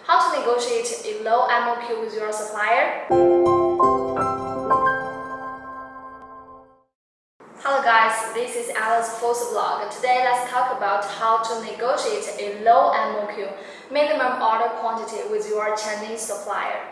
How to negotiate a low MOQ with your supplier? Hello guys, this is Alice's fourth vlog. Today let's talk about how to negotiate a low MOQ, minimum order quantity, with your Chinese supplier.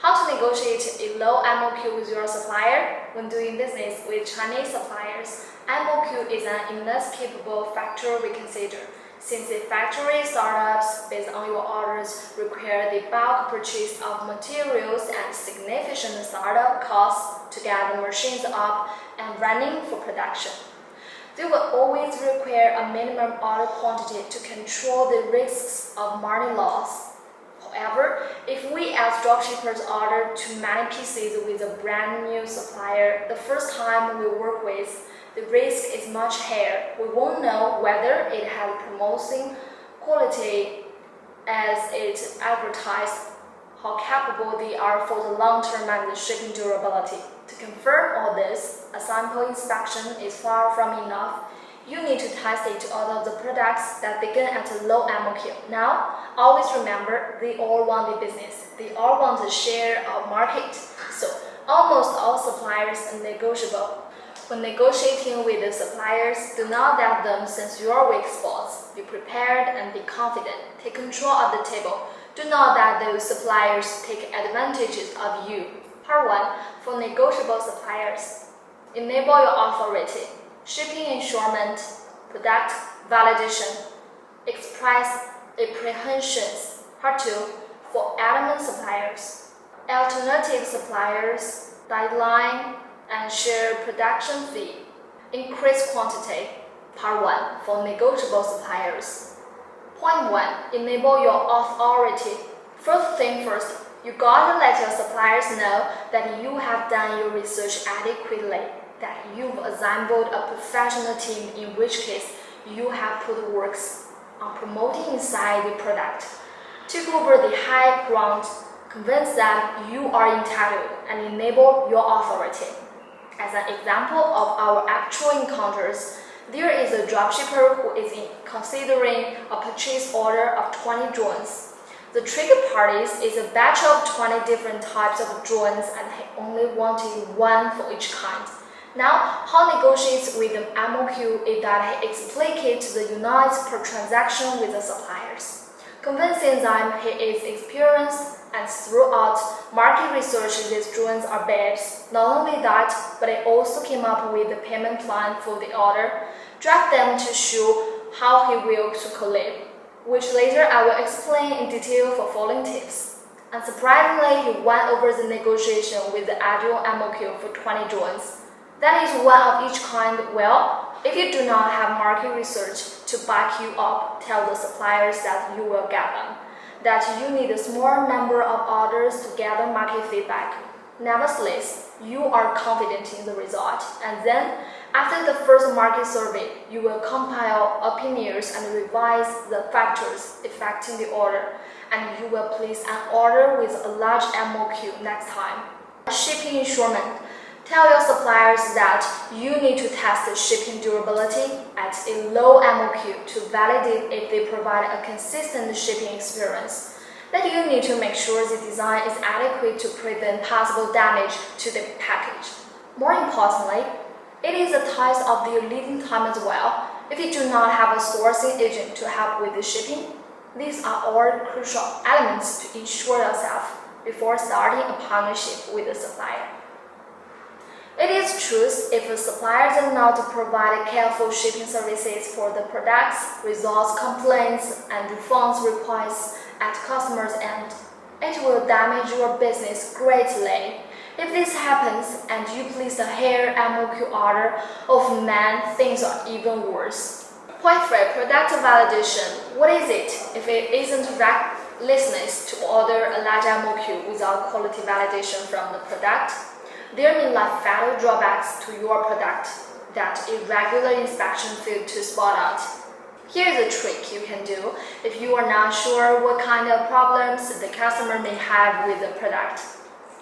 How to negotiate a low MOQ with your supplier? When doing business with Chinese suppliers, MOQ is an inescapable factor we consider, since the factory startups based on your orders require the bulk purchase of materials and significant startup costs to get the machines up and running for production. They will always require a minimum order quantity to control the risks of money loss. However, if we as dropshippers order too many pieces with a brand new supplier the first time we work with, the risk is much higher. We won't know whether it has promising quality as it advertised, how capable they are for the long term and the shipping durability. To confirm all this, a sample inspection is far from enough. You need to test it to all of the products that begin at a low MOQ. Now, always remember, they all want the business. They all want a share of market. So, almost all suppliers are negotiable. When negotiating with the suppliers, do not let them sense your weak spots. Be prepared and be confident. Take control of the table. Do not let those suppliers take advantages of you. Part 1. For negotiable suppliers. Enable your authority. Shipping ensurement, product validation, express apprehensions. Part 2. For Adamant suppliers. Alternative suppliers, deadline, and share production fee. Increase quantity. Part 1. For negotiable suppliers. Point 1. Enable your authority. First thing first, you gotta let your suppliers know that you have done your research adequately, that you've assembled a professional team, in which case you have put works on promoting inside the product. Take over the high ground, convince that you are entitled, and enable your authority. As an example of our actual encounters, there is a dropshipper who is considering a purchase order of 20 drones. The trigger parties is a batch of 20 different types of drones, and he only wanted one for each kind. Now, how negotiates with the MOQ is that he explicates the units per transaction with the suppliers, convincing them he is experienced, and throughout market research these drones are babes. Not only that, but he also came up with the payment plan for the order, draft them to show how he will calculate, which later I will explain in detail for following tips. And surprisingly, he won over the negotiation with the actual MOQ for 20 drones. That is one of each kind. Well, if you do not have market research to back you up, tell the suppliers that you will get them, that you need a small number of orders to gather market feedback. Nevertheless, you are confident in the result, and then, after the first market survey, you will compile opinions and revise the factors affecting the order, and you will place an order with a large MOQ next time. Shipping ensurement. Tell your suppliers that you need to test the shipping durability at a low MOQ to validate if they provide a consistent shipping experience. That you need to make sure the design is adequate to prevent possible damage to the package. More importantly, it is a test of the lead time as well. If you do not have a sourcing agent to help with the shipping, these are all crucial elements to ensure yourself before starting a partnership with the supplier. It is true if a supplier does not provide careful shipping services for the products, resolves complaints and refunds requests at customer's end, it will damage your business greatly. If this happens and you place a higher MOQ order, oh man, things are even worse. Point 3. Product validation. What is it if it isn't recklessness to order a large MOQ without quality validation from the product? There may lie fatal drawbacks to your product that irregular inspection failed to spot out. Here's a trick you can do if you are not sure what kind of problems the customer may have with the product.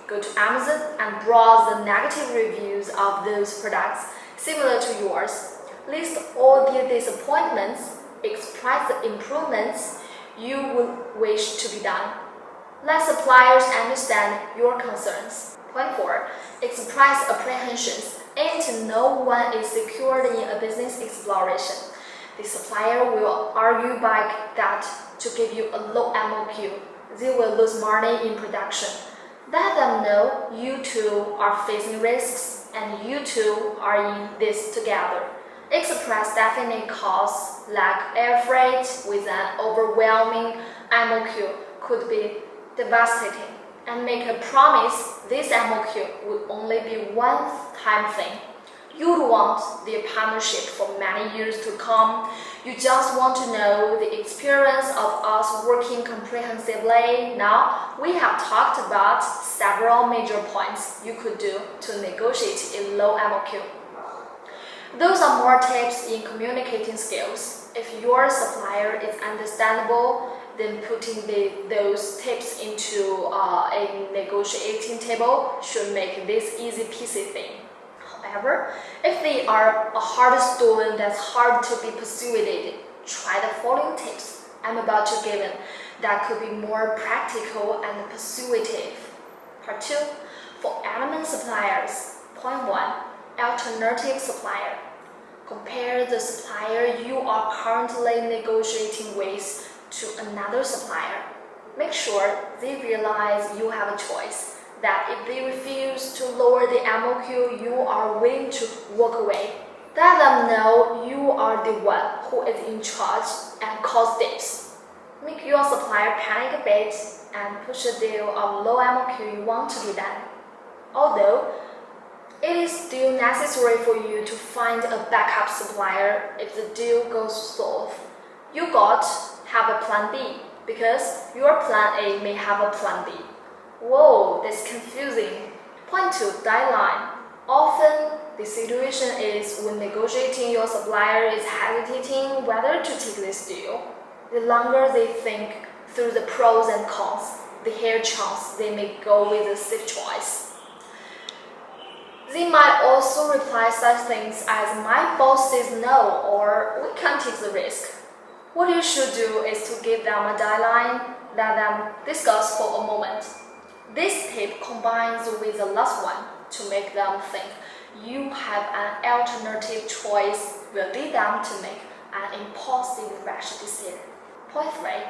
Go to Amazon and browse the negative reviews of those products similar to yours. List all their disappointments, express the improvements you would wish to be done. Let suppliers understand your concerns. Point 4. Express apprehensions. Ain't no one is secured in a business exploration. The supplier will argue back that to give you a low MOQ, they will lose money in production. Let them know you two are facing risks and you two are in this together. Express definite costs like air freight with an overwhelming MOQ could be devastating, and make a promise this MOQ will only be one-time thing. You'd want the partnership for many years to come. You just want to know the experience of us working comprehensively. Now, we have talked about several major points you could do to negotiate a low MOQ. Those are more tips in communicating skills. If your supplier is understandable, then putting those tips into a negotiating table should make this easy peasy thing. However, if they are a hard stone that's hard to be persuaded, try the following tips I'm about to give in that could be more practical and persuasive. Part 2. For Adamant suppliers. Point 1. Alternative supplier. Compare the supplier you are currently negotiating with to another supplier. Make sure they realize you have a choice, that if they refuse to lower the MOQ, you are willing to walk away. Let them know you are the one who is in charge and calls dibs. Make your supplier panic a bit and push a deal of low MOQ you want to be done. Although, it is still necessary for you to find a backup supplier if the deal goes south. You got have a plan B, because your plan A may have a plan B. Whoa, that's confusing. Point 2. Deadline. Often, the situation is when negotiating, your supplier is hesitating whether to take this deal. The longer they think through the pros and cons, the higher chance they may go with a safe choice. They might also reply such things as, "My boss says no," or "We can't take the risk." What you should do is to give them a deadline, let them discuss for a moment. This tip combines with the last one to make them think you have an alternative choice will lead them to make an impulsive rash decision. Point 3.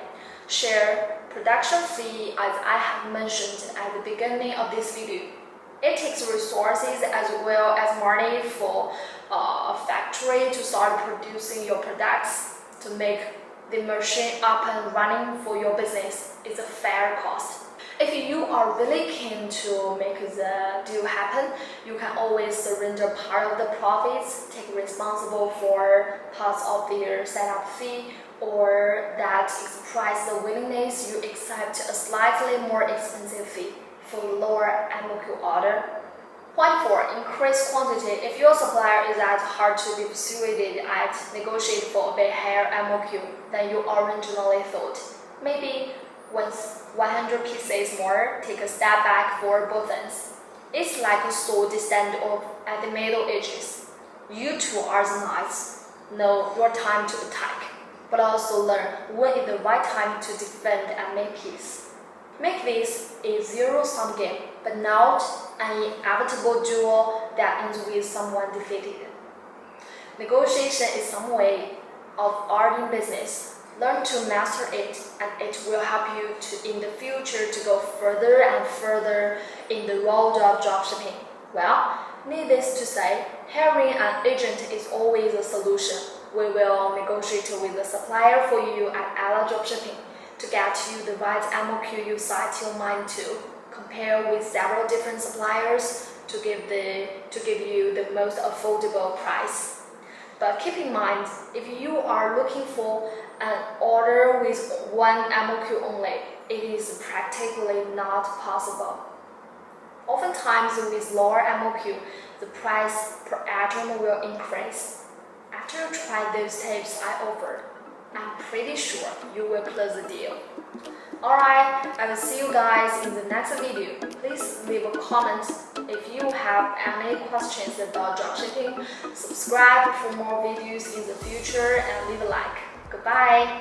Share production fee. As I have mentioned at the beginning of this video, it takes resources as well as money for a factory to start producing your products. To make the machine up and running for your business is a fair cost. If you are really keen to make the deal happen, you can always surrender part of the profits, take responsible for parts of their setup fee, or that express the willingness you accept a slightly more expensive fee for lower MOQ order. Point 4. Increase quantity. If your supplier is as hard to be persuaded at negotiate for a bit higher MOQ than you originally thought, maybe with 100 pieces more, take a step back for both ends. It's like a sword descent off at the middle edges. You two are the knights. Know your time to attack, but also learn when is the right time to defend and make peace. Make this a zero-sum game, but not an inevitable duel that ends with someone defeated. Negotiation is some way of art in business. Learn to master it, and it will help you in the future to go further and further in the road of dropshipping. Well, needless to say, hiring an agent is always a solution. We will negotiate with the supplier for you at Dropshipping to get you the right MOQ you set your mind to. Compare with several different suppliers to give you the most affordable price. But keep in mind, if you are looking for an order with one MOQ only, it is practically not possible. Oftentimes, with lower MOQ, the price per item will increase. After you try those tips I offered, I'm pretty sure you will close the deal. Alright, I will see you guys in the next video. Please leave a comment if you have any questions about dropshipping. Subscribe for more videos in the future and leave a like. Goodbye!